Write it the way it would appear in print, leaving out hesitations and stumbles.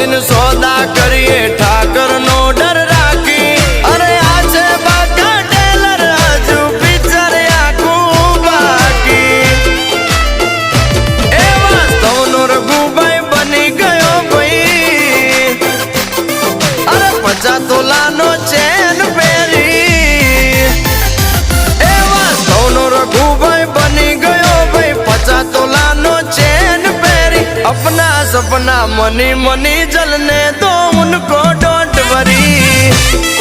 दिन सौदा करिए ठाकर नो डर राखी। अरे आज बाका टेलर आजू पिक्चर आखू बाकी। ए वास्तव नो रघुभाई बनी गयो भाई। अरे 50 तोला नो चैन पेरी। ए वास्तव नो रघुभाई बनी गयो भाई। 50 तोला नो चैन पेरी। अपना सपना मनी मनी जलने दो उनको डोंट वरी।